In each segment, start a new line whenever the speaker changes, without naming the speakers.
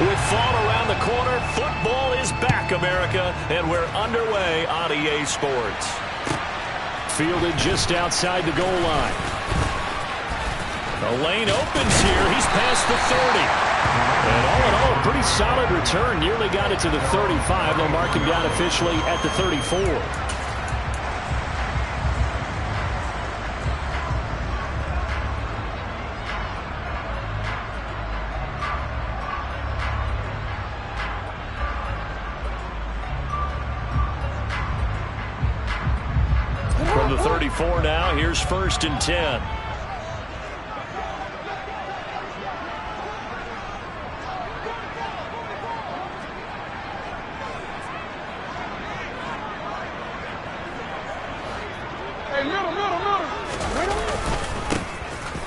With fall around the corner, football is back, America, and we're underway on EA Sports. Fielded just outside the goal line. The lane opens here. He's past the 30. And all in all, a pretty solid return. Nearly got it to the 35. They'll mark him down officially at the 34. From the 34 now, here's 1st and 10.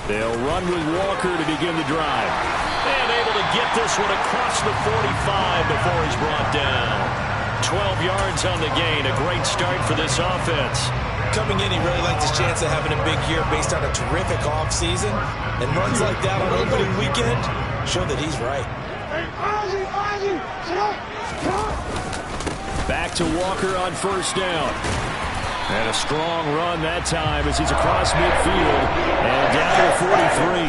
They'll run with Walker to begin the drive. And able to get this one across the 45 before he's brought down. 12 yards on the gain. A great start for this offense.
Coming in, he really liked his chance of having a big year based on a terrific offseason. And runs like that on opening weekend show that he's right.
Back to Walker on 1st down. And a strong run that time as he's across midfield and down to the 43.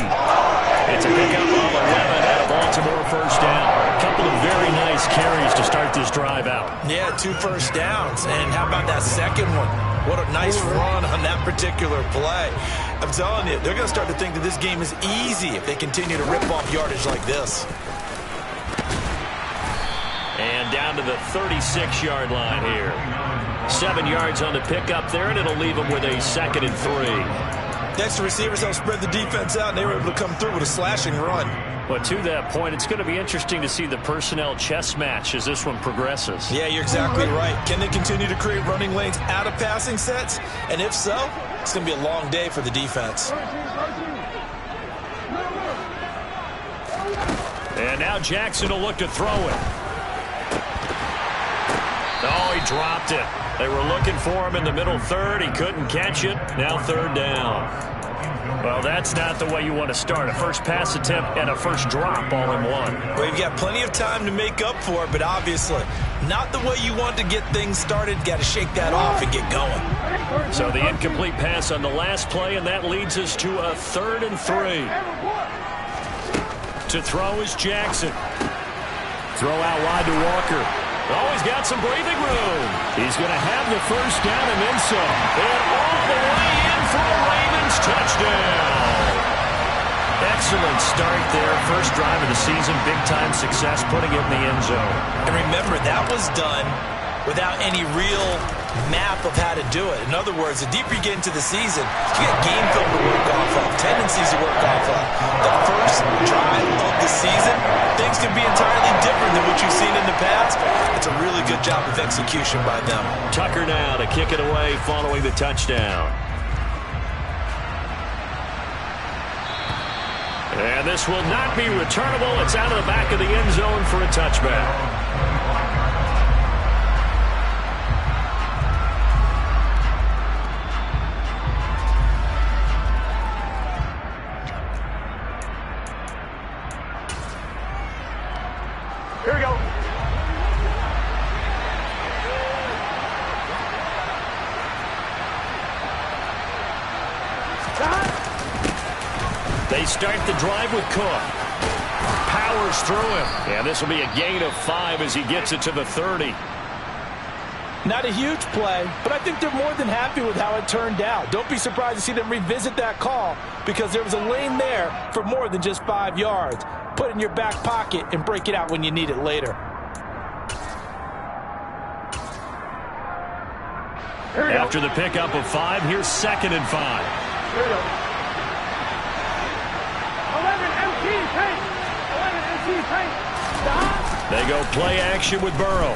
It's a pickup of 11 at a Baltimore 1st down. A couple of very nice carries to start this drive out.
Yeah, 2 first downs. And how about that second one? What a nice run on that particular play. I'm telling you, they're going to start to think that this game is easy if they continue to rip off yardage like this.
And down to the 36-yard line here. 7 yards on the pickup there, and it'll leave them with a 2nd and 3.
Next, the receivers help spread the defense out, and they were able to come through with a slashing run.
But to that point, it's going to be interesting to see the personnel chess match as this one progresses.
Yeah, you're exactly right. Can they continue to create running lanes out of passing sets? And if so, it's going to be a long day for the defense.
And now Jackson will look to throw it. Oh, he dropped it. They were looking for him in the middle third. He couldn't catch it. Now 3rd down. Well, that's not the way you want to start. A first pass attempt and a first drop all in one.
Well, you've got plenty of time to make up for it, but obviously not the way you want to get things started. Got to shake that off and get going.
So the incomplete pass on the last play, and that leads us to a 3rd and 3. To throw is Jackson. Throw out wide to Walker. Oh, he's got some breathing room. He's going to have the 1st down and then some. And all the way in for a Ravens touchdown. Excellent start there. First drive of the season. Big-time success putting it in the end zone.
And remember, that was done without any real map of how to do it. In other words, the deeper you get into the season, you got game film to work off of, tendencies to work off of. The first drive of the season, things can be entirely different than what you've seen in the past. It's a really good job of execution by them.
Tucker now to kick it away following the touchdown. And this will not be returnable. It's out of the back of the end zone for a touchback.
Here we go.
They start the drive with Cook. Powers through him. And this will be a gain of 5 as he gets it to the 30.
Not a huge play, but I think they're more than happy with how it turned out. Don't be surprised to see them revisit that call because there was a lane there for more than just 5 yards. Put it in your back pocket and break it out when you need it later.
After the pickup of 5, here's 2nd and 5.
Here we go. 11 MT tank. 11 MT tank. Stop.
They go play action with Burrow.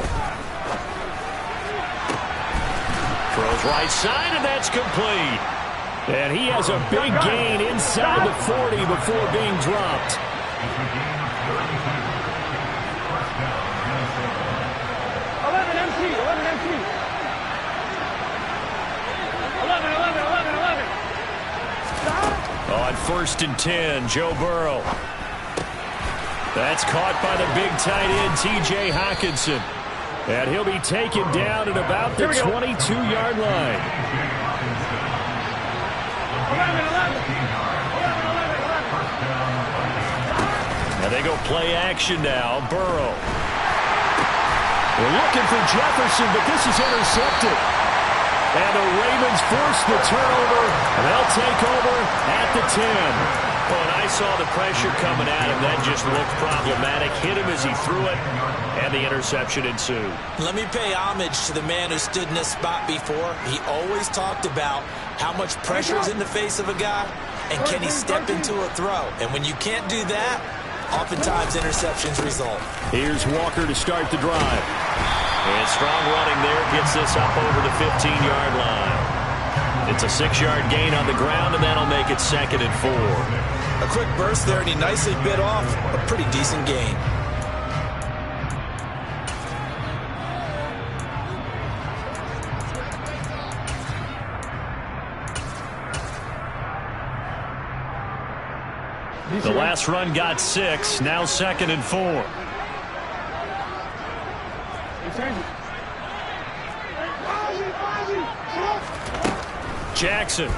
Throws right side, and that's complete. And he has a big gain inside the 40 before being dropped.
11 MT. 11 MT. 11. 11. 11. 11. Stop.
On 1st and 10, Joe Burrow. That's caught by the big tight end, T.J. Hockenson. And he'll be taken down at about the 22-yard line.
11.
And they go play action now. Burrow. We're looking for Jefferson, but this is intercepted. And the Ravens force the turnover, and they'll take over at the 10. Well, and I saw the pressure coming at him. That just looked problematic. Hit him as he threw it, and the interception ensued.
Let me pay homage to the man who stood in this spot before. He always talked about how much pressure is in the face of a guy, and can he step into a throw. And when you can't do that, oftentimes interceptions result.
Here's Walker to start the drive. And strong running there gets this up over the 15-yard line. It's a 6-yard gain on the ground, and that'll make it 2nd and 4.
A quick burst there, and he nicely bit off a pretty decent gain.
The last run got 6, now 2nd and 4. Jackson.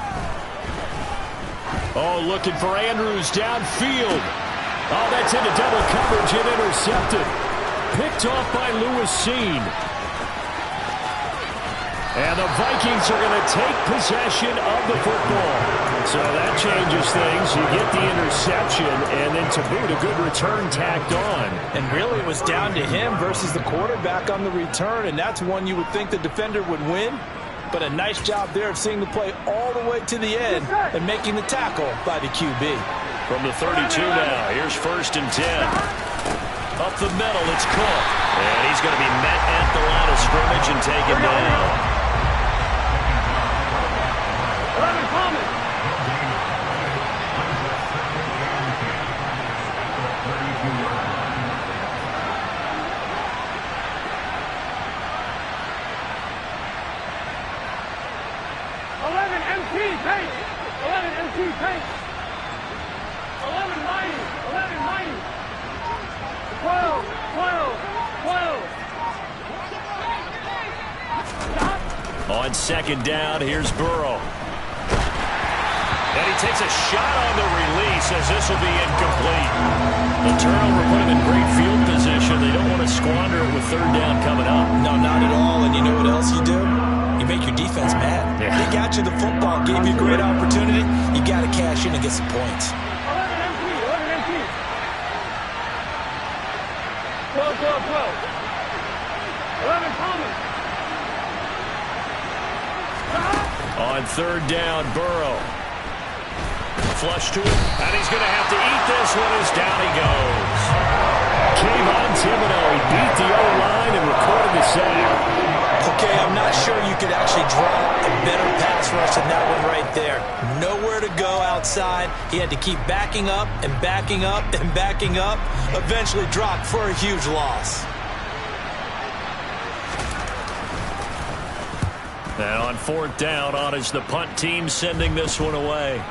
Oh, looking for Andrews downfield. Oh, that's into double coverage and intercepted. Picked off by Lewis Seen. And the Vikings are going to take possession of the football. So that changes things. You get the interception, and then to boot, a good return tacked on.
And really, it was down to him versus the quarterback on the return, and that's one you would think the defender would win. But a nice job there of seeing the play all the way to the end and making the tackle by the QB.
From the 32 now, here's 1st and 10. Up the middle, it's Cook. And he's going to be met at the line of scrimmage and taken down.
11 Thomas. Tank. 11 MT Tank. 11 Mighty. 11 Mighty. 12. 12. 12.
On 2nd down, here's Burrow. And he takes a shot on the release as this will be incomplete. The turnover put him in great field position. They don't want to squander it with 3rd down coming up.
No, not at all. And you know what else you do? You make your defense mad.
Yeah.
They got you the football, gave you a great opportunity. You got to cash in and get some points.
11 MT. 11 MT. 12. 11 Thomas.
On 3rd down, Burrow. Flush to him, and he's going to have to eat this one as down he goes. Kayvon Thibodeau, he beat the O-line and recorded the sack.
Okay, I'm not sure you could actually draw a better pass rush than that one right there. Nowhere to go outside. He had to keep backing up and backing up and backing up. Eventually dropped for a huge loss.
And on 4th down, on is the punt team sending this one away.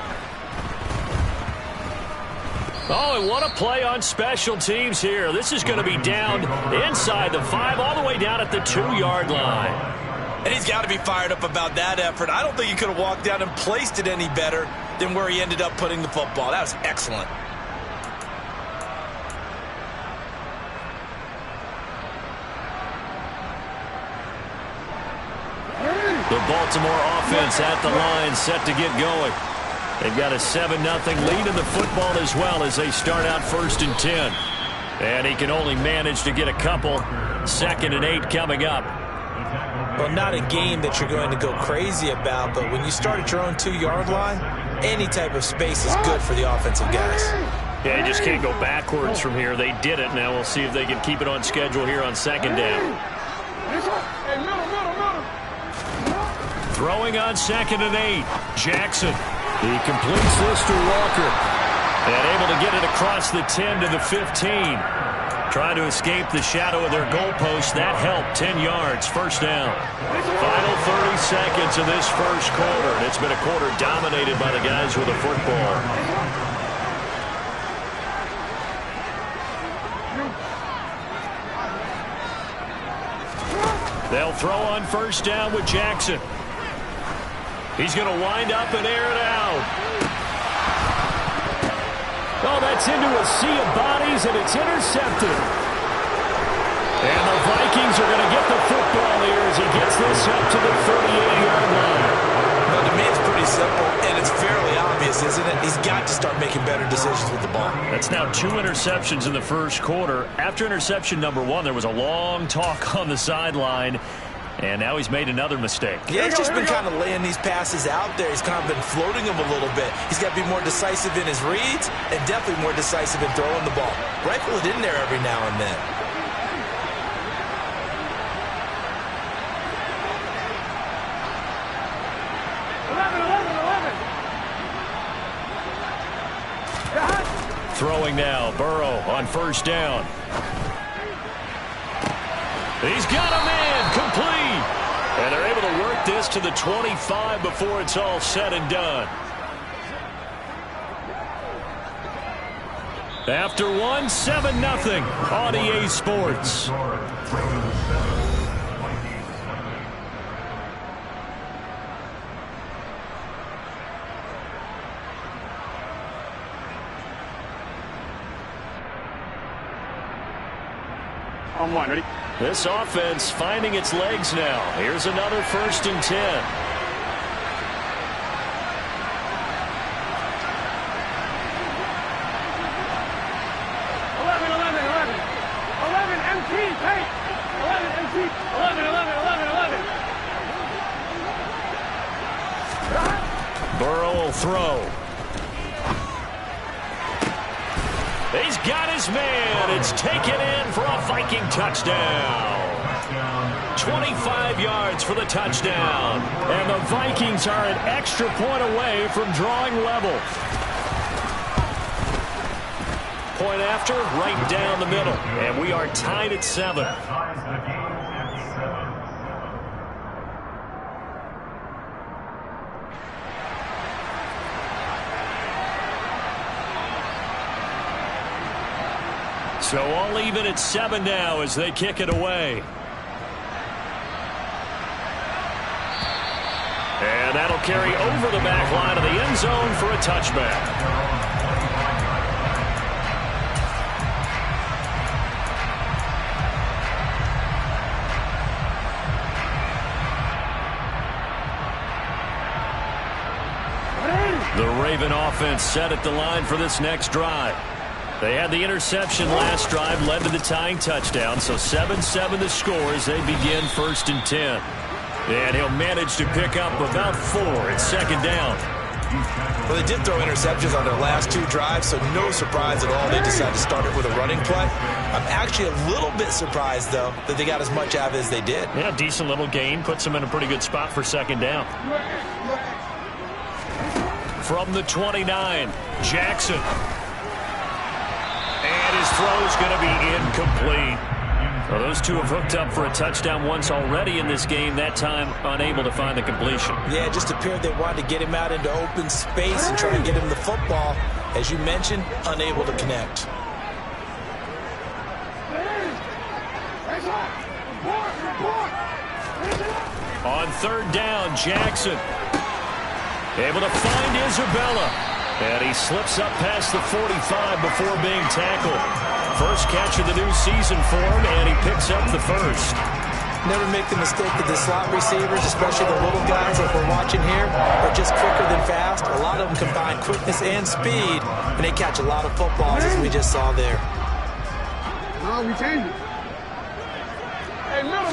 Oh, and what a play on special teams here. This is going to be down inside the 5, all the way down at the 2-yard line.
And he's got to be fired up about that effort. I don't think he could have walked down and placed it any better than where he ended up putting the football. That was excellent.
The Baltimore offense at the line, set to get going. They've got a 7-0 lead in the football as well as they start out 1st and 10. And he can only manage to get a couple. 2nd and 8 coming up.
Well, not a game that you're going to go crazy about, but when you start at your own 2-yard line, any type of space is good for the offensive guys.
Yeah, you just can't go backwards from here. They did it. Now we'll see if they can keep it on schedule here on 2nd down. Throwing on 2nd and 8. Jackson. He completes this to Walker. And able to get it across the 10 to the 15. Trying to escape the shadow of their goalpost. That helped. 10 yards. 1st down. Final 30 seconds of this 1st quarter. And it's been a quarter dominated by the guys with the football. They'll throw on first down with Jackson. He's going to wind up and air it out. Oh, that's into a sea of bodies, and it's intercepted. And the Vikings are going to get the football here as he gets this up to the 38-yard line.
Well, to me, it's pretty simple, and it's fairly obvious, isn't it? He's got to start making better decisions with the ball.
That's now 2 interceptions in the first quarter. After interception number 1, there was a long talk on the sideline, and now he's made another mistake.
Yeah, he's just been kind of laying these passes out there. He's kind of been floating them a little bit. He's got to be more decisive in his reads and definitely more decisive in throwing the ball. Rifle it in there every now and then.
Throwing now, Burrow on first down. He's got a man, complete. And they're able to work this to the 25 before it's all said and done. After one, 7-0 on EA Sports.
On one, ready?
This offense finding its legs now. Here's another 1st and 10.
11 MT, take. 11 MT, 11.
Burrow will throw. He's got his man. It's taken in for a Viking touchdown. 25 yards for the touchdown. And the Vikings are an extra point away from drawing level. Point after, right down the middle. And we are tied at 7. So all even at 7 now as they kick it away. And that'll carry over the back line of the end zone for a touchback. The Raven offense set at the line for this next drive. They had the interception last drive, led to the tying touchdown, so 7-7 the score as they begin 1st and 10. And he'll manage to pick up about 4 at 2nd down.
Well, they did throw interceptions on their last 2 drives, so no surprise at all they decided to start it with a running play. I'm actually a little bit surprised, though, that they got as much out of it as they did.
Yeah, decent little gain. Puts them in a pretty good spot for 2nd down. From the 29, Jackson. And his throw is going to be incomplete. Well, those two have hooked up for a touchdown once already in this game, that time unable to find the completion.
Yeah, it just appeared they wanted to get him out into open space and try and get him the football. As you mentioned, unable to connect.
On 3rd down, Jackson able to find Isabella. And he slips up past the 45 before being tackled. First catch of the new season for him, and he picks up the 1st.
Never make the mistake that the slot receivers, especially the little guys like we're watching here, are just quicker than fast. A lot of them combine quickness and speed, and they catch a lot of footballs, as we just saw there.
No, we change it. Hey, middle.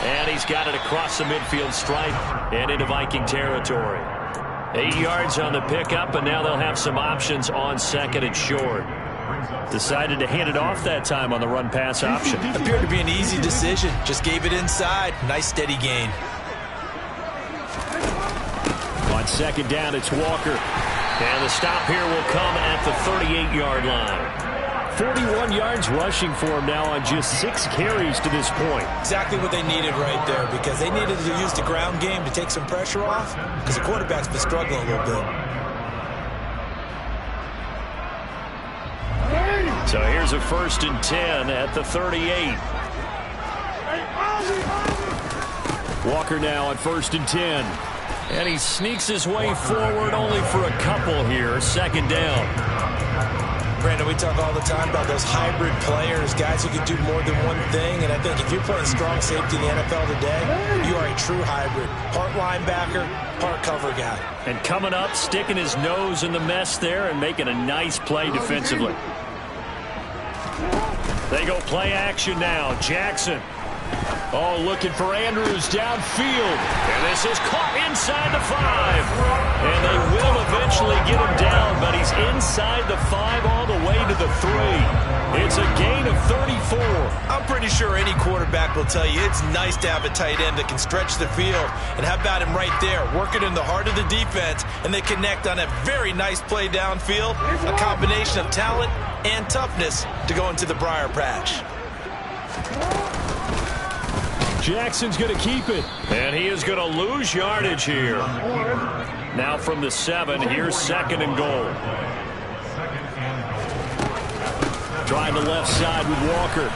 And he's got it across the midfield stripe and into Viking territory. 8 yards on the pickup, and now they'll have some options on 2nd and short. Decided to hand it off that time on the run-pass option.
Appeared to be an easy decision. Just gave it inside. Nice steady gain.
On 2nd down, it's Walker. And the stop here will come at the 38-yard line. 41 yards rushing for him now on just 6 carries to this point.
Exactly what they needed right there, because they needed to use the ground game to take some pressure off, because the quarterback's been struggling a little bit.
So here's a 1st and 10 at the 38. Walker now on 1st and 10. And he sneaks his way forward only for a couple here. 2nd down.
Brandon, we talk all the time about those hybrid players, guys who can do more than one thing. And I think if you're playing strong safety in the NFL today, you are a true hybrid. Part linebacker, part cover guy.
And coming up, sticking his nose in the mess there and making a nice play defensively. They go play action now. Jackson. Oh, looking for Andrews downfield. And this is caught inside the 5. And they will eventually get him down, but he's inside the 5 all the way to the 3. It's a gain of 34.
I'm pretty sure any quarterback will tell you it's nice to have a tight end that can stretch the field. And how about him right there, working in the heart of the defense, and they connect on a very nice play downfield, a combination of talent and toughness to go into the briar patch.
Jackson's going to keep it. And he is going to lose yardage here. Now from the 7, here's 2nd and goal. Trying the left side with Walker.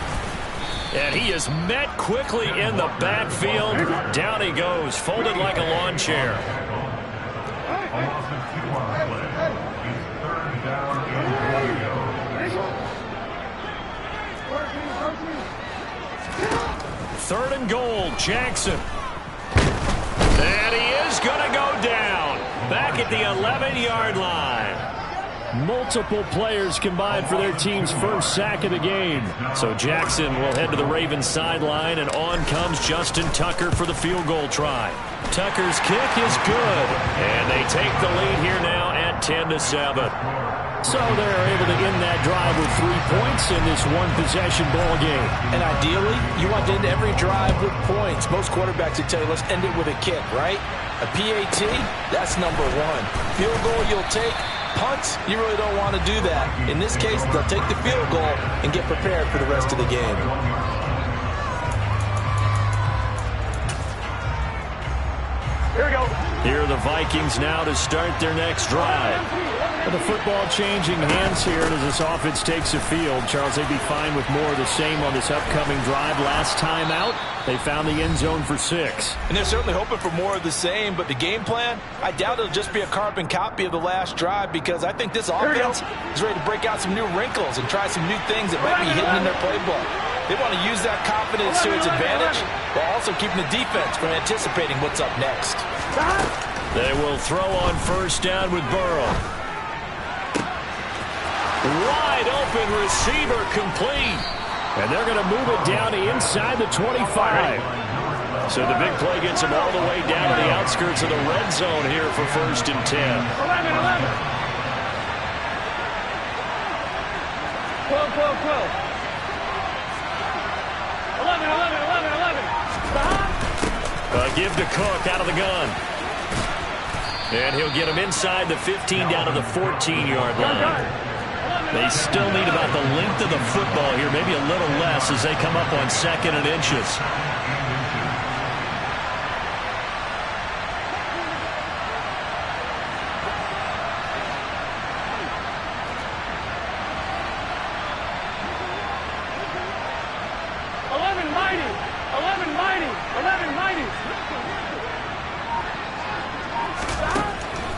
And he is met quickly in the backfield. Down he goes, folded like a lawn chair. Third and goal, Jackson. And he is going to go down. Back at the 11-yard line. Multiple players combined for their team's first sack of the game. So Jackson will head to the Ravens sideline, and on comes Justin Tucker for the field goal try. Tucker's kick is good. And they take the lead here now at 10-7. So they're able to end that drive with 3 points in this one-possession ball game.
And ideally, you want to end every drive with points. Most quarterbacks would tell you, let's end it with a kick, right? A PAT, that's number 1. Field goal you'll take. Punts, you really don't want to do that. In this case, they'll take the field goal and get prepared for the rest of the game.
Here we go.
Here are the Vikings now to start their next drive. With the football changing hands here as this offense takes the field. Charles, they'd be fine with more of the same on this upcoming drive. Last time out, they found the end zone for 6.
And they're certainly hoping for more of the same, but the game plan, I doubt it'll just be a carbon copy of the last drive, because I think this offense is ready to break out some new wrinkles and try some new things that might be hidden in their playbook. They want to use that confidence to its advantage while also keeping the defense from anticipating what's up next.
They will throw on 1st down with Burrow. Wide open receiver complete. And they're going to move it down to inside the 25. So the big play gets them all the way down to the outskirts of the red zone here for 1st and 10.
12. 11.
Give to Cook out of the gun. And he'll get him inside the 15 down to the 14-yard line. They still need about the length of the football here, maybe a little less as they come up on 2nd and inches.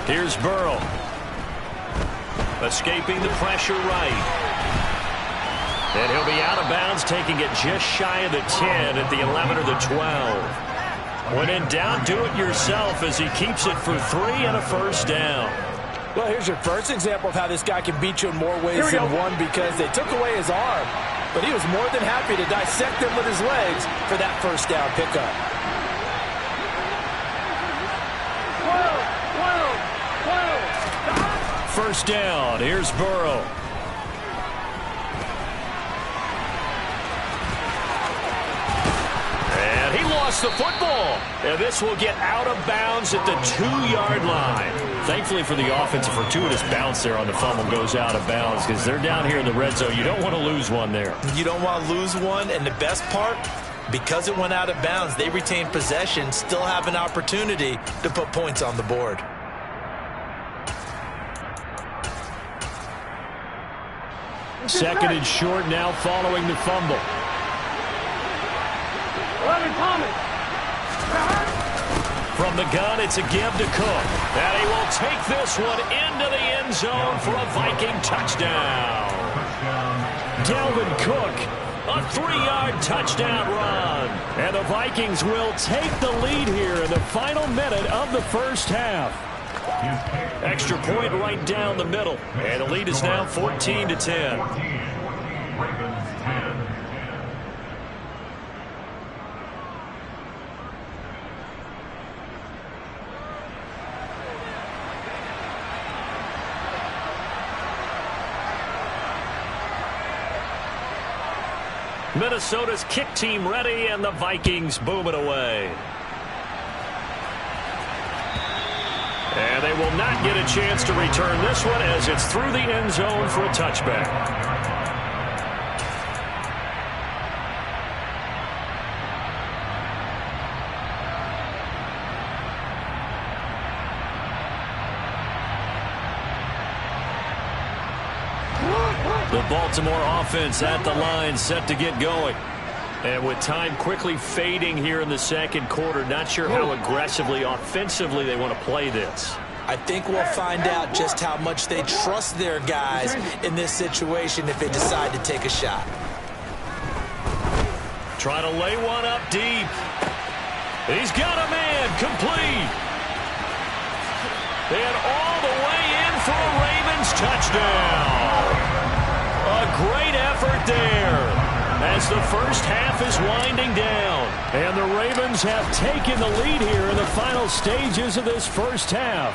Here's Burrow. Escaping the pressure right. And he'll be out of bounds, taking it just shy of the 10 at the 11 or the 12. When in doubt, do it yourself as he keeps it for 3 and a 1st down.
Well, here's your first example of how this guy can beat you in more ways than one, because they took away his arm, but he was more than happy to dissect him with his legs for that 1st down pickup.
1st down. Here's Burrow. And he lost the football. And this will get out of bounds at the 2-yard line. Thankfully for the offense, a fortuitous bounce there on the fumble goes out of bounds, because they're down here in the red zone. You don't want to lose one there.
You don't want to lose one, and the best part, because it went out of bounds, they retain possession, still have an opportunity to put points on the board.
Second and short now following the fumble.
11 Thomas.
From the gun, it's a give to Cook. And he will take this one into the end zone for a Viking touchdown. Dalvin Cook, a 3-yard touchdown run. And the Vikings will take the lead here in the final minute of the first half. Extra point right down the middle. And the lead is now 14-10. Minnesota's kick team ready, and the Vikings boom it away. And they will not get a chance to return this one as it's through the end zone for a touchback. The Baltimore offense at the line, set to get going. And with time quickly fading here in the second quarter, not sure how aggressively, offensively they want to play this.
I think we'll find out just how much they trust their guys in this situation if they decide to take a shot.
Trying to lay one up deep. He's got a man, complete. And all the way in for a Ravens touchdown. A great effort there as the first half is winding down. And the Ravens have taken the lead here in the final stages of this first half.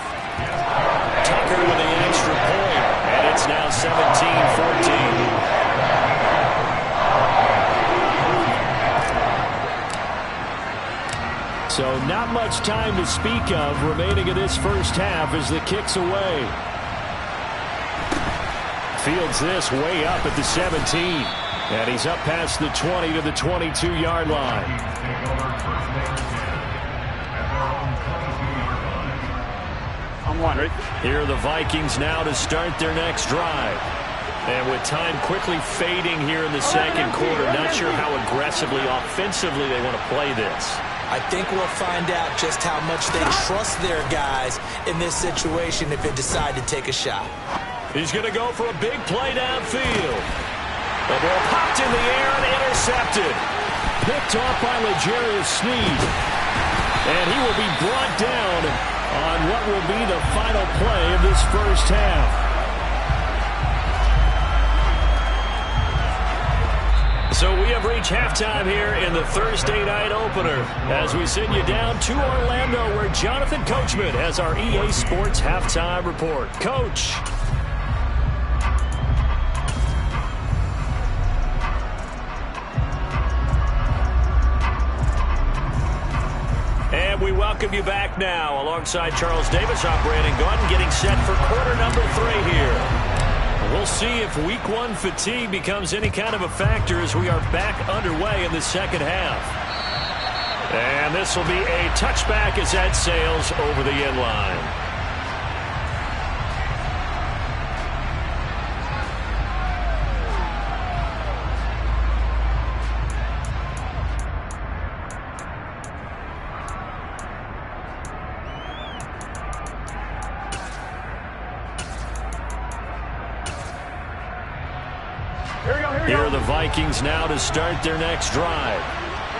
Tucker with the extra point, and it's now 17-14. So not much time to speak of remaining in this first half as the kick's away. Fields this way up at the 17. And he's up past the 20 to the 22-yard line.
I'm wondering.
Here are the Vikings now to start their next drive. And with time quickly fading here in the second quarter, not sure how aggressively, offensively they want to play this.
I think we'll find out just how much they trust their guys in this situation if they decide to take a shot.
He's going to go for a big play downfield. The ball popped in the air and intercepted. Picked off by L'Jarius Sneed. And he will be brought down on what will be the final play of this first half. So we have reached halftime here in the Thursday night opener as we send you down to Orlando where Jonathan Coachman has our EA Sports halftime report. Coach. And we welcome you back now alongside Charles Davis, I'm Brandon Gaudin, getting set for quarter number 3 here. We'll see if week 1 fatigue becomes any kind of a factor as we are back underway in the second half. And this will be a touchback as that sails over the end line. Here are the Vikings now to start their next drive.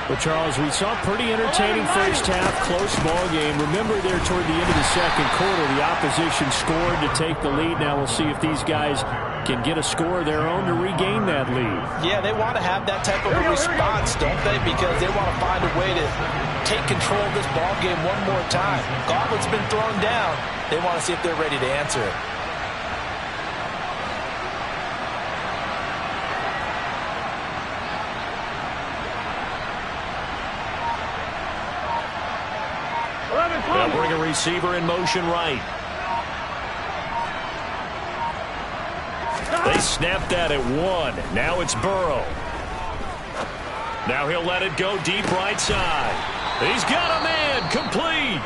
But, Charles, we saw a pretty entertaining first half, close ball game. Remember there toward the end of the second quarter, the opposition scored to take the lead. Now we'll see if these guys can get a score of their own to regain that lead.
Yeah, they want to have that type of a response, don't they? Because they want to find a way to take control of this ball game one more time. Gauntlet's been thrown down. They want to see if they're ready to answer it.
They'll bring a receiver in motion right. They snapped that at 1. Now it's Burrow. Now he'll let it go deep right side. He's got a man, complete.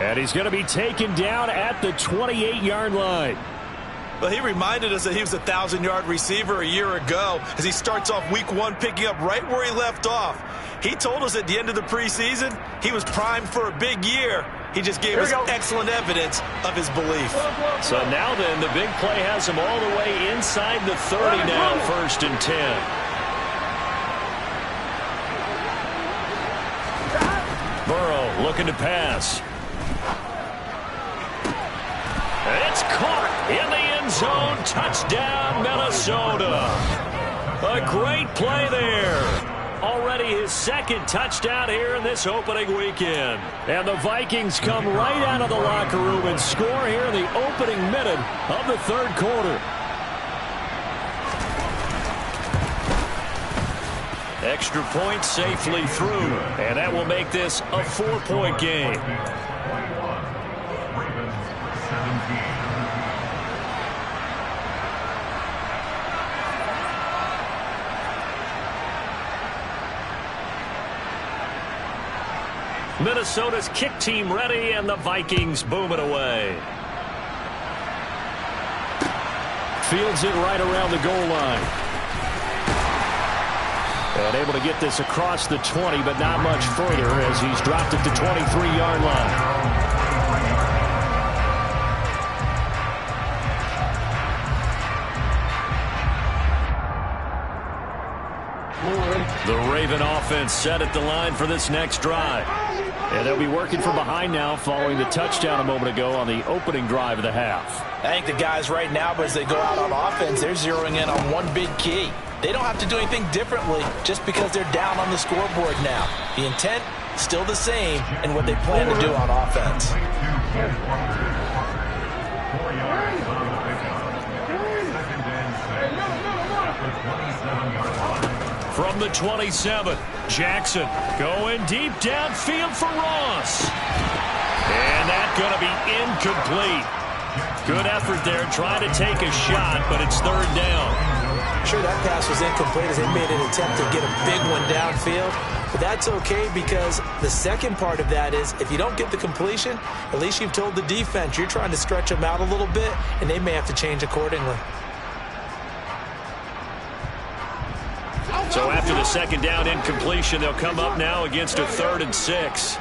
And he's going to be taken down at the 28-yard line.
Well, he reminded us that he was a 1,000-yard receiver a year ago as he starts off week 1 picking up right where he left off. He told us at the end of the preseason he was primed for a big year. He just gave us excellent evidence of his belief.
So now then, the big play has him all the way inside the 30 now, 1st and 10. Burrow looking to pass. It's caught in the end zone. Touchdown, Minnesota. A great play there. Already his 2nd touchdown here in this opening weekend. And the Vikings come right out of the locker room and score here in the opening minute of the 3rd quarter. Extra point safely through, and that will make this a 4-point game. Minnesota's kick team ready, and the Vikings boom it away. Fields it right around the goal line. And able to get this across the 20, but not much further as he's dropped at the 23-yard line. The Raven offense set at the line for this next drive. And they'll be working from behind now following the touchdown a moment ago on the opening drive of the half.
I think the guys right now, as they go out on offense, they're zeroing in on one big key. They don't have to do anything differently just because they're down on the scoreboard now. The intent, still the same in what they plan to do on offense.
From the 27, Jackson going deep downfield for Ross. And that's going to be incomplete. Good effort there trying to take a shot, but it's 3rd down.
Sure, that pass was incomplete as they made an attempt to get a big one downfield. But that's okay because the second part of that is if you don't get the completion, at least you've told the defense you're trying to stretch them out a little bit, and they may have to change accordingly.
So after the 2nd down incompletion, they'll come up now against a 3rd and 6.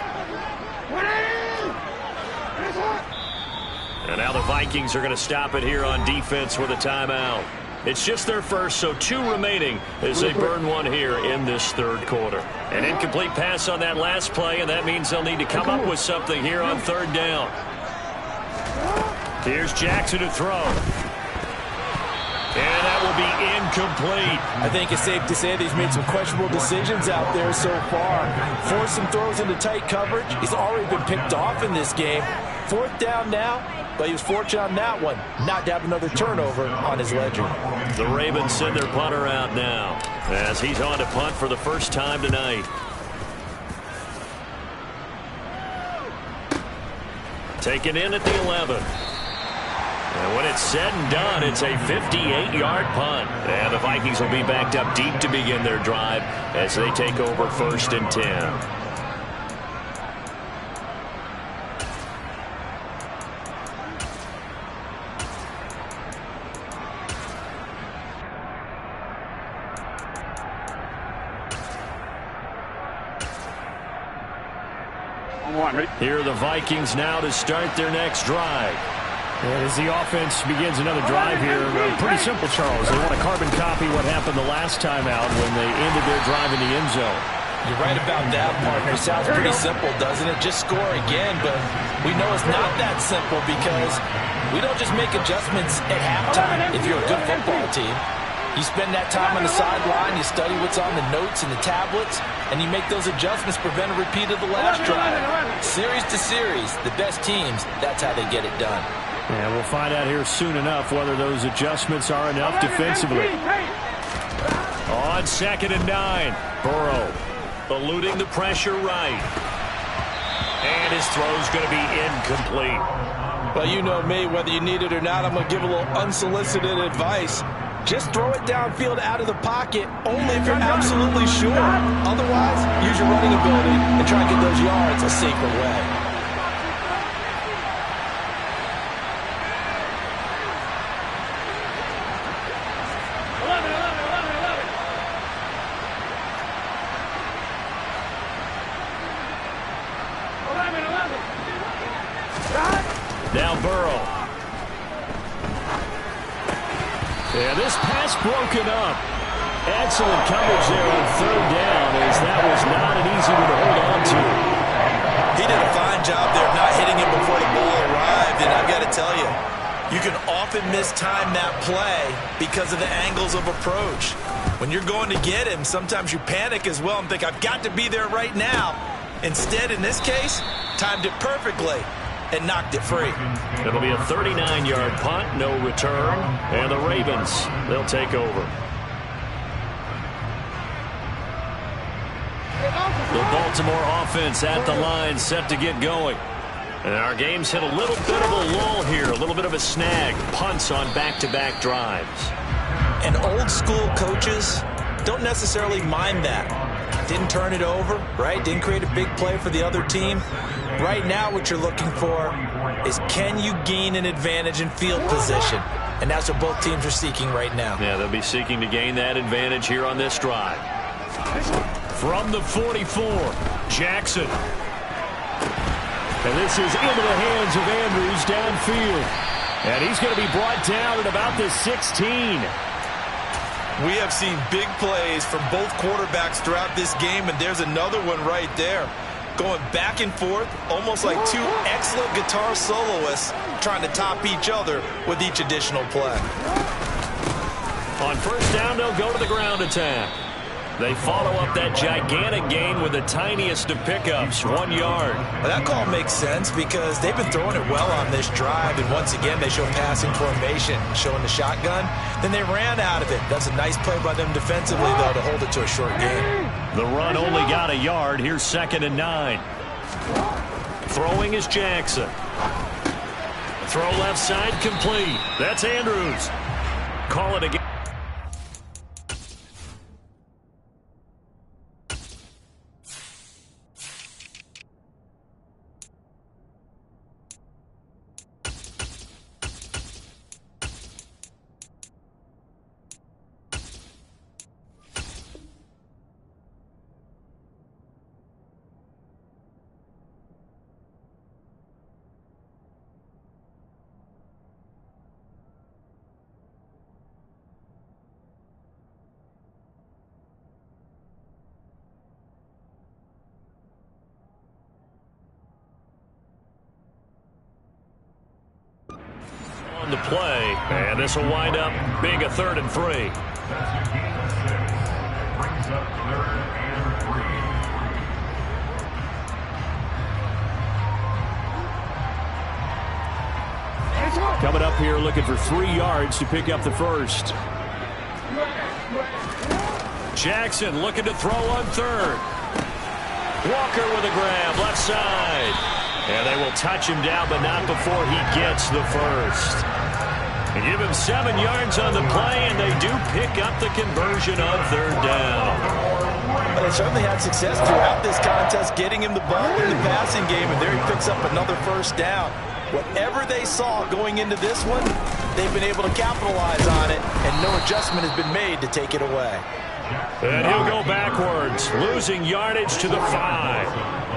And now the Vikings are going to stop it here on defense with a timeout. It's just their first, so 2 remaining as they burn one here in this 3rd quarter. An incomplete pass on that last play, and that means they'll need to come up with something here on 3rd down. Here's Jackson to throw. And that will be incomplete.
I think it's safe to say that he's made some questionable decisions out there so far. Forced some throws into tight coverage. He's already been picked off in this game. 4th down now, but he was fortunate on that one not to have another turnover on his ledger.
The Ravens send their punter out now as he's on to punt for the first time tonight. Taken in at the 11. And when it's said and done, it's a 58-yard punt. And the Vikings will be backed up deep to begin their drive as they take over 1st and 10. Here are the Vikings now to start their next drive.
And as the offense begins another drive here, pretty simple, Charles. They want to carbon copy what happened the last time out when they ended their drive in the end zone.
You're right about that, partner. Sounds pretty simple, doesn't it? Just score again, but we know it's not that simple because we don't just make adjustments at halftime if you're a good football team. You spend that time on the sideline, you study what's on the notes and the tablets, and you make those adjustments, prevent a repeat of the last drive. Series to series, the best teams, that's how they get it done.
And we'll find out here soon enough whether those adjustments are enough defensively.
On 2nd and 9, Burrow eluding the pressure right. And his throw's going to be incomplete.
Well, you know me, whether you need it or not, I'm going to give a little unsolicited advice. Just throw it downfield out of the pocket, only if you're absolutely sure. Otherwise, use your running ability and try and get those yards a safer way.
Now Burrow. Yeah, this pass broken up. Excellent coverage there on third down, as that was not an easy one to hold on to.
He did a fine job there of not hitting him before the ball arrived, and I've got to tell you, you can often mistime that play because of the angles of approach. When you're going to get him, sometimes you panic as well and think, I've got to be there right now. Instead, in this case, timed it perfectly and knocked it free.
It'll be a 39-yard punt, no return, and the Ravens, they'll take over. The Baltimore offense at the line, set to get going. And our game's hit a little bit of a lull here, a little bit of a snag. Punts on back-to-back drives.
And old-school coaches don't necessarily mind that. Didn't turn it over, right? Didn't create a big play for the other team. Right now what you're looking for is, can you gain an advantage in field position? And that's what both teams are seeking right now.
Yeah, they'll be seeking to gain that advantage here on this drive. From the 44, Jackson. And this is into the hands of Andrews downfield. And he's going to be brought down at about the 16.
We have seen big plays from both quarterbacks throughout this game, and there's another one right there. Going back and forth, almost like two excellent guitar soloists trying to top each other with each additional play.
On first down, they'll go to the ground attack. They follow up that gigantic gain with the tiniest of pickups, 1 yard.
Well, that call makes sense because they've been throwing it well on this drive, and once again they show passing formation, showing the shotgun. Then they ran out of it. That's a nice play by them defensively, though, to hold it to a short gain.
The run only got a yard. Here's 2nd and 9. Throwing is Jackson. Throw left side complete. That's Andrews. Call it again. The play, and this will wind up being a 3rd and 3. Coming up here looking for 3 yards to pick up the first. Jackson looking to throw on 3rd. Walker with a grab, left side. And they will touch him down, but not before he gets the first. They give him 7 yards on the play, and they do pick up the conversion on 3rd down.
But they certainly had success throughout this contest, getting him the ball in the passing game, and there he picks up another first down. Whatever they saw going into this one, they've been able to capitalize on it, and no adjustment has been made to take it away.
And he'll go backwards, losing yardage to the 5.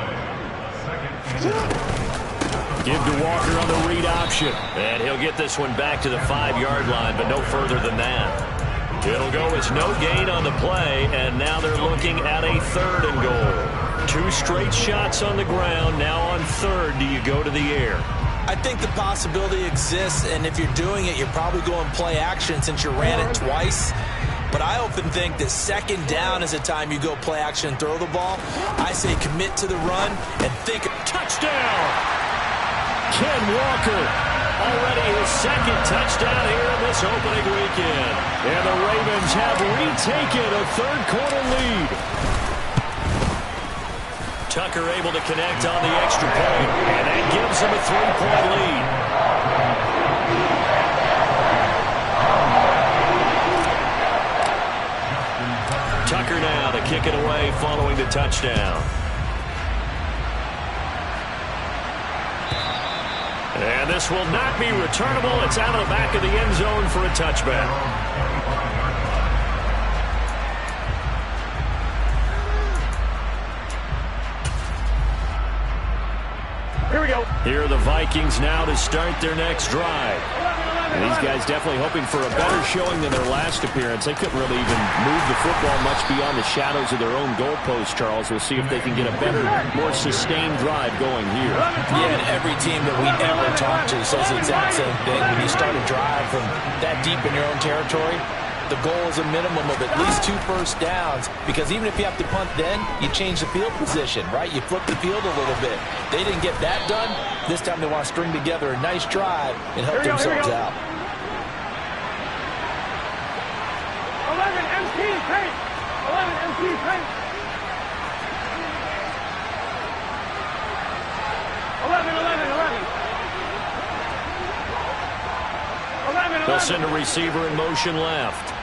Give to Walker on the read option. And he'll get this one back to the 5-yard line, but no further than that. It'll go as no gain on the play, and now they're looking at a 3rd and goal. 2 straight shots on the ground. Now on 3rd, do you go to the air?
I think the possibility exists, and if you're doing it, you're probably going play action since you ran it twice. But I often think that 2nd down is a time you go play action and throw the ball. I say commit to the run and think
touchdown. Ken Walker, already his 2nd touchdown here in this opening weekend. And the Ravens have retaken a 3rd quarter lead. Tucker able to connect on the extra point, and that gives him a 3-point lead. Tucker now to kick it away following the touchdown. And this will not be returnable. It's out of the back of the end zone for a touchback.
here we go.
Here are the Vikings now to start their next drive. And these guys definitely hoping for a better showing than their last appearance. They couldn't really even move the football much beyond the shadows of their own goalpost, Charles. We'll see if they can get a better, more sustained drive going here.
Yeah, and every team that we ever talk to says the exact same thing. When you start a drive from that deep in your own territory, the goal is a minimum of at least 2 first downs, because even if you have to punt then, you change the field position, right? You flip the field a little bit. They didn't get that done. This time they want to string together a nice drive and help themselves out.
11 MT paint. 11 MT paint. 11.
They'll send a receiver in motion left.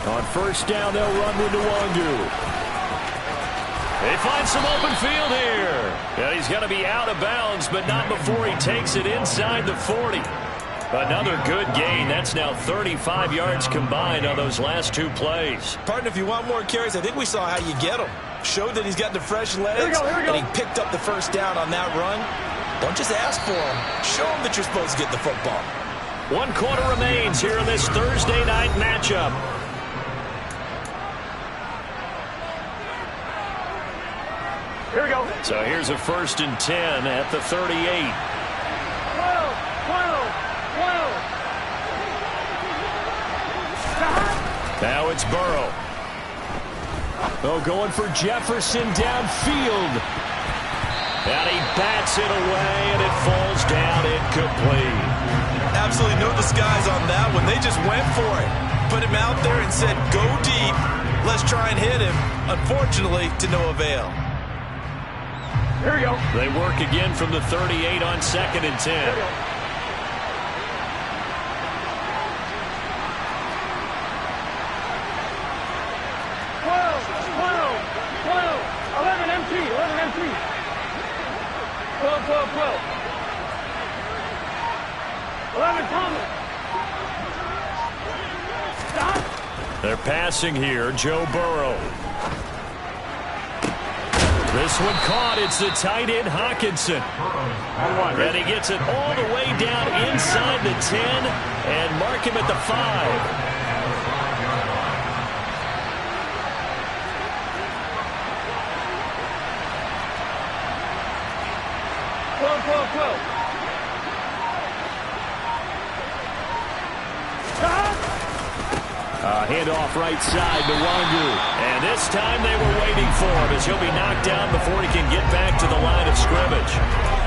On first down, they'll run with Nwangu. They find some open field here. Yeah, he's going to be out of bounds, but not before he takes it inside the 40. Another good gain. That's now 35 yards combined on those last 2 plays.
Partner, if you want more carries, I think we saw how you get them. Showed that he's got the fresh legs, and he picked up the first down on that run. Don't just ask for him. Show him that you're supposed to get the football.
1 quarter remains here in this Thursday night matchup.
Here we go.
So here's a 1st and 10 at the 38.
12.
Now it's Burrow. Oh, going for Jefferson downfield. And he bats it away, and it falls down incomplete.
Absolutely no disguise on that one. They just went for it. Put him out there and said, go deep. Let's try and hit him. Unfortunately, to no avail.
Here we go.
They work again from the 38 on 2nd and 10.
Here we go. 11 MT. 12. 11 Thomas. Stop.
They're passing here. Joe Burrow. This one caught. It's the tight end, Hawkinson. And he gets it all the way down inside the 10 and mark him at the 5.
12.
Handoff right side to Nwangu. And this time they were waiting for him as he'll be knocked down before he can get back to the line of scrimmage.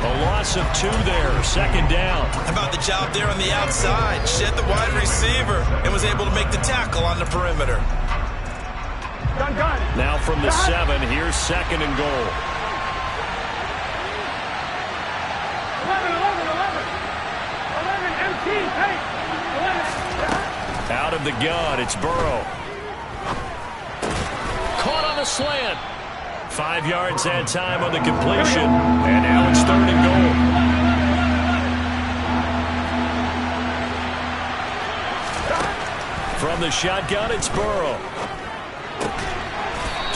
A loss of 2 there, 2nd down.
How about the job there on the outside? Shed the wide receiver and was able to make the tackle on the perimeter.
Gun.
Now from the 7, here's 2nd and goal.
11 MT paint. 11.
Out of the gun, it's Burrow. Caught on a slant. 5 yards that time on the completion. And now it's 3rd and goal. From the shotgun, it's Burrow.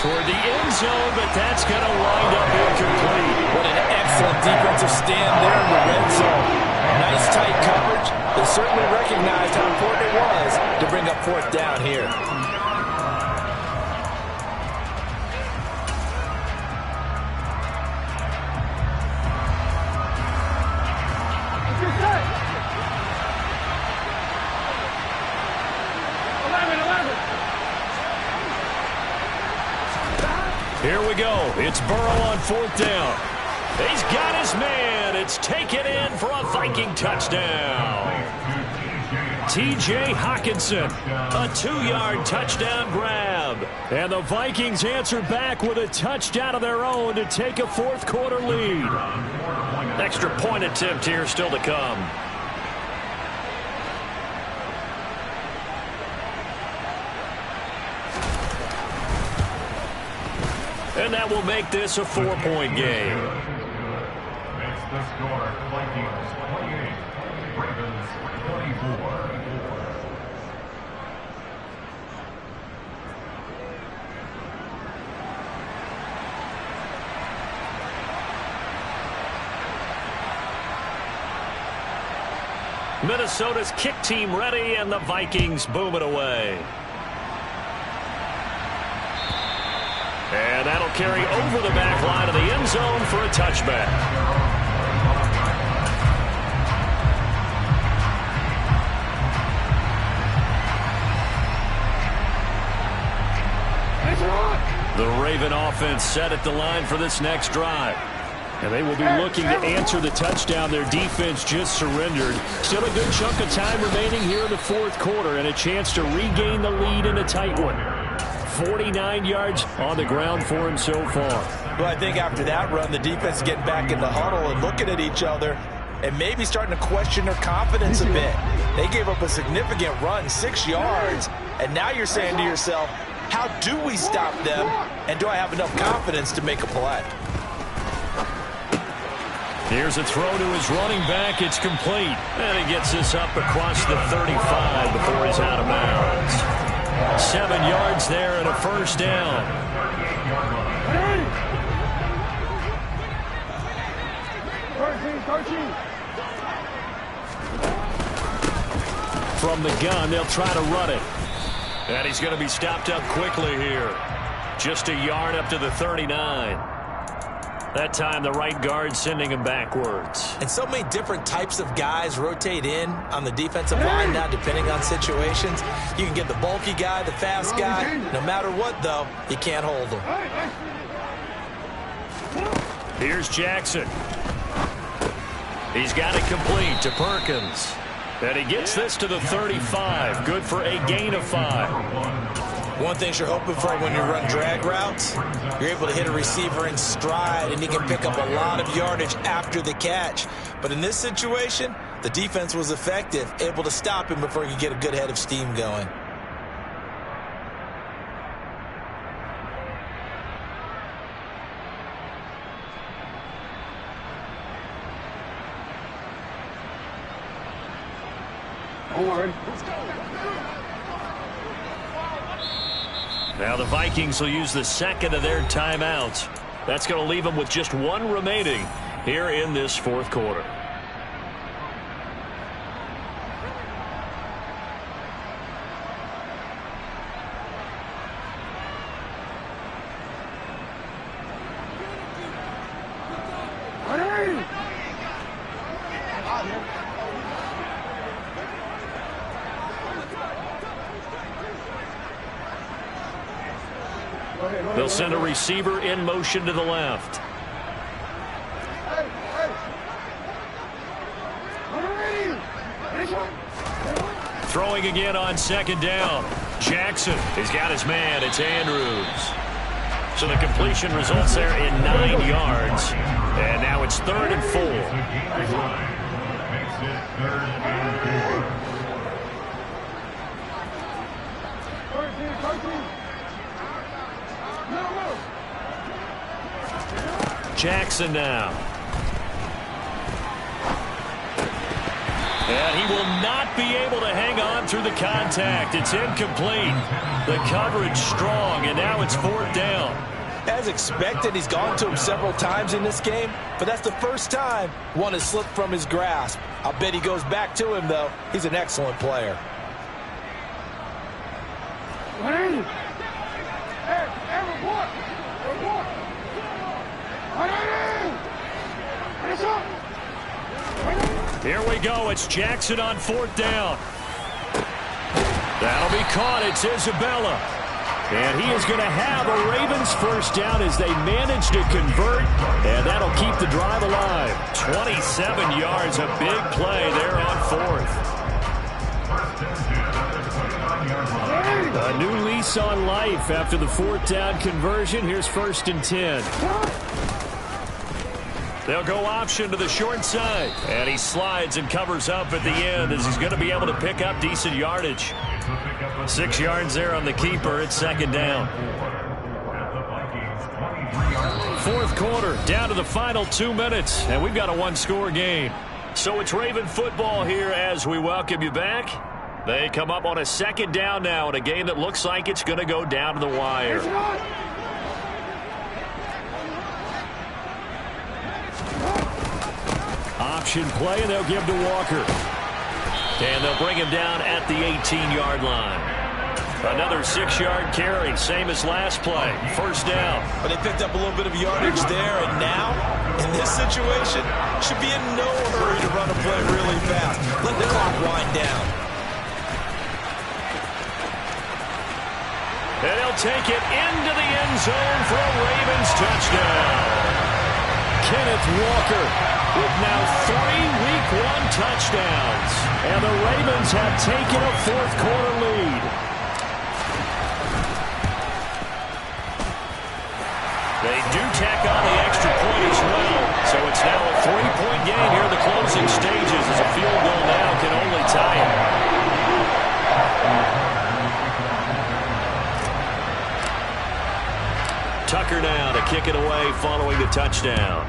Toward the end zone, but that's going to wind up incomplete.
What an excellent defensive stand there in the red zone. Nice tight coverage. They certainly recognized how important it was to bring up 4th down here.
Here we go. It's Burrow on 4th down. He's got his man. It's taken in for a Viking touchdown. T.J. Hawkinson, a 2-yard touchdown grab. And the Vikings answer back with a touchdown of their own to take a 4th quarter lead. Extra point attempt here still to come. And that will make this a 4-point game.
Makes the score Vikings 28, Ravens 24.
Minnesota's kick team ready, and the Vikings boom it away. And that'll carry over the back line of the end zone for a touchback. The Raven offense set at the line for this next drive. And they will be looking to answer the touchdown their defense just surrendered. Still a good chunk of time remaining here in the fourth quarter and a chance to regain the lead in a tight one. 49 yards on the ground for him so far.
Well, I think after that run, the defense is getting back in the huddle and looking at each other and maybe starting to question their confidence a bit. They gave up a significant run, 6 yards, and now you're saying to yourself, how do we stop them, and do I have enough confidence to make a play?
Here's a throw to his running back. It's complete. And he gets this up across the 35 before he's out of bounds. 7 yards there and a first down. From the gun, they'll try to run it. And he's going to be stopped up quickly here. Just a yard up to the 39. That time, the right guard sending him backwards.
And so many different types of guys rotate in on the defensive line now, depending on situations. You can get the bulky guy, the fast guy. No matter what, though, you can't hold them.
Here's Jackson. He's got it complete to Perkins. And he gets this to the 35. Good for a gain of 5.
One thing you're hoping for when you run drag routes, you're able to hit a receiver in stride, and he can pick up a lot of yardage after the catch. But in this situation, the defense was effective, able to stop him before he could get a good head of steam going.
Now the Vikings will use the second of their timeouts. That's going to leave them with just one remaining here in this fourth quarter. They'll send a receiver in motion to the left. Throwing again on second down. Jackson, he's got his man. It's Andrews. So the completion results there in 9 yards. And now it's 3rd and 4.
Makes it 3rd and 4.
Jackson now. And he will not be able to hang on through the contact. It's incomplete. The coverage strong, and now it's 4th down.
As expected, he's gone to him several times in this game, but that's the first time one has slipped from his grasp. I'll bet he goes back to him, though. He's an excellent player.
Here we go. It's Jackson on 4th down. That'll be caught. It's Isabella. And he is going to have a Ravens first down as they manage to convert. And that'll keep the drive alive. 27 yards, a big play there on 4th. A new lease on life after the 4th down conversion. Here's 1st and 10. They'll go option to the short side. And he slides and covers up at the end as he's going to be able to pick up decent yardage. 6 yards there on the keeper. It's 2nd down. 4th quarter, down to the final 2 minutes. And we've got a one-score game. So it's Raven football here as we welcome you back. They come up on a 2nd down now in a game that looks like it's going to go down to the wire. Option play, and they'll give to Walker. And they'll bring him down at the 18-yard line. Another 6-yard carry, same as last play. First down.
But they picked up a little bit of yardage there, and now, in this situation, should be in no hurry to run a play really fast. Let the clock wind down.
And he'll take it into the end zone for a Ravens touchdown. Kenneth Walker with now 3 Week 1 touchdowns. And the Ravens have taken a fourth-quarter lead. They do tack on the extra point as well. So it's now a 3-point game here in the closing stages as a field goal now can only tie it. Tucker now to kick it away following the touchdown.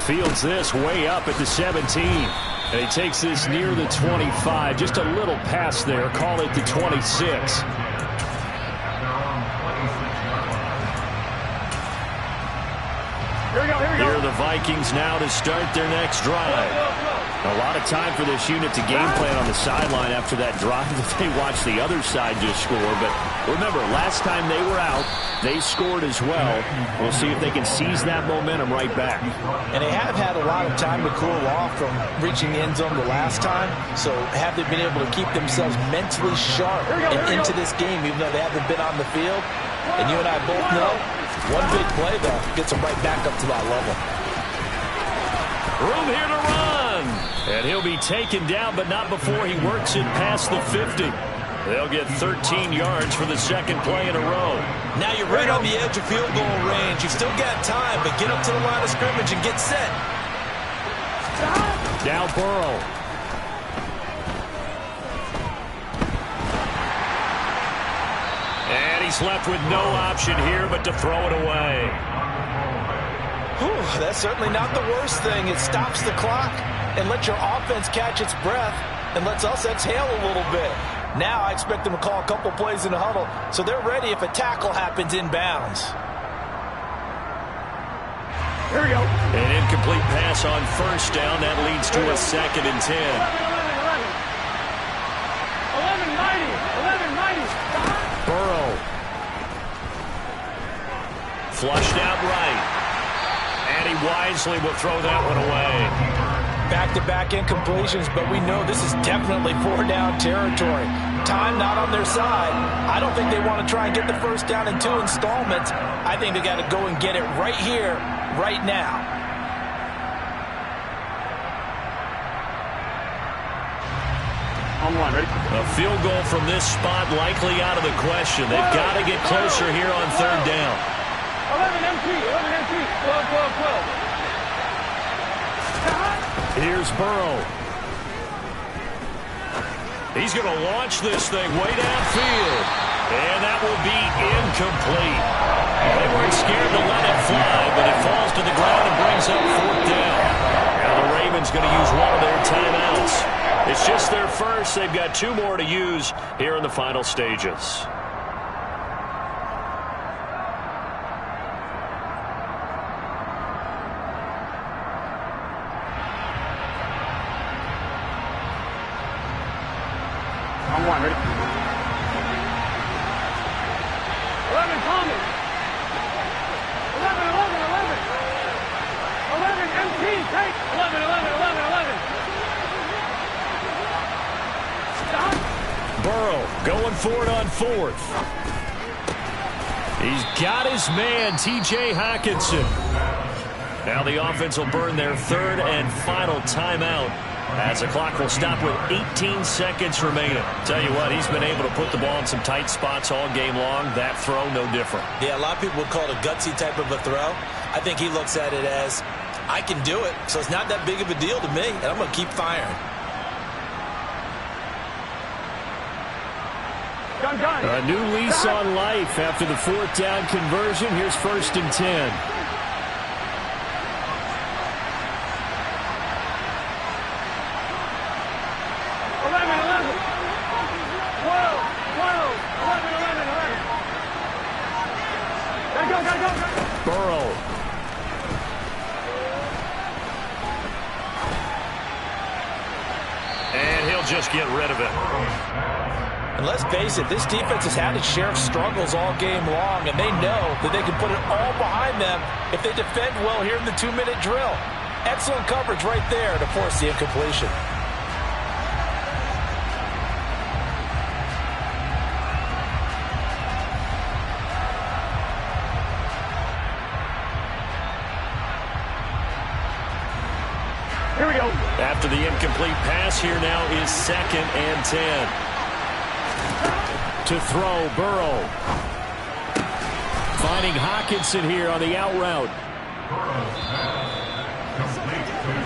Fields this way up at the 17. And he takes this near the 25. Just a little pass there. Call it the 26. Here are the Vikings now to start their next drive. A lot of time for this unit to game plan on the sideline after that drive that they watched the other side just score. But remember, last time they were out, they scored as well. We'll see if they can seize that momentum right back.
And they have had a lot of time to cool off from reaching the end zone the last time. So have they been able to keep themselves mentally sharp and into this game, even though they haven't been on the field? And you and I both know, one big play, though, gets them right back up to that level.
Room here to run. And he'll be taken down, but not before he works it past the 50. They'll get 13 yards for the second play in a row.
Now you're right on the edge of field goal range. You've still got time, but get up to the line of scrimmage and get set.
Now Burrow. And he's left with no option here but to throw it away.
Whew, that's certainly not the worst thing. It stops the clock and lets your offense catch its breath and lets us exhale a little bit. Now I expect them to call a couple plays in the huddle so they're ready if a tackle happens inbounds.
Here we go.
An incomplete pass on first down. That leads to a 2nd and 10.
11-90.
Burrow. Flushed out right. And he wisely will throw that one away.
Back-to-back incompletions, but we know this is definitely 4-down territory. Time not on their side. I don't think they want to try and get the first down in 2 installments. I think they got to go and get it right here, right now.
On one, ready?
A field goal from this spot likely out of the question. They've got to get closer here on 3rd down.
11 MT, 12.
Here's Burrow. He's going to launch this thing way downfield. And that will be incomplete. They weren't scared to let it fly, but it falls to the ground and brings up 4th down. Now the Ravens going to use one of their timeouts. It's just their first. They've got 2 more to use here in the final stages.
On one, ready? 11 Thomas. 11 MT, take. 11. Stop.
Burrow going for it on 4th. He's got his man, T.J. Hockenson. Now the offense will burn their 3rd and final timeout as the clock will stop with 18 seconds remaining. Tell you what, he's been able to put the ball in some tight spots all game long. That throw, no different.
Yeah, a lot of people would call it a gutsy type of a throw. I think he looks at it as, I can do it, so it's not that big of a deal to me, and I'm going to keep firing.
A new lease on life after the 4th down conversion. Here's 1st and 10. just get rid of it.
And let's face it, this defense has had its share of struggles all game long, and they know that they can put it all behind them if they defend well here in the 2-minute drill. Excellent coverage right there to force the incompletion.
Here we go.
After the incomplete pass, here now is 2nd and 10. To throw, Burrow. Finding Hockenson here on the out route.
Complete.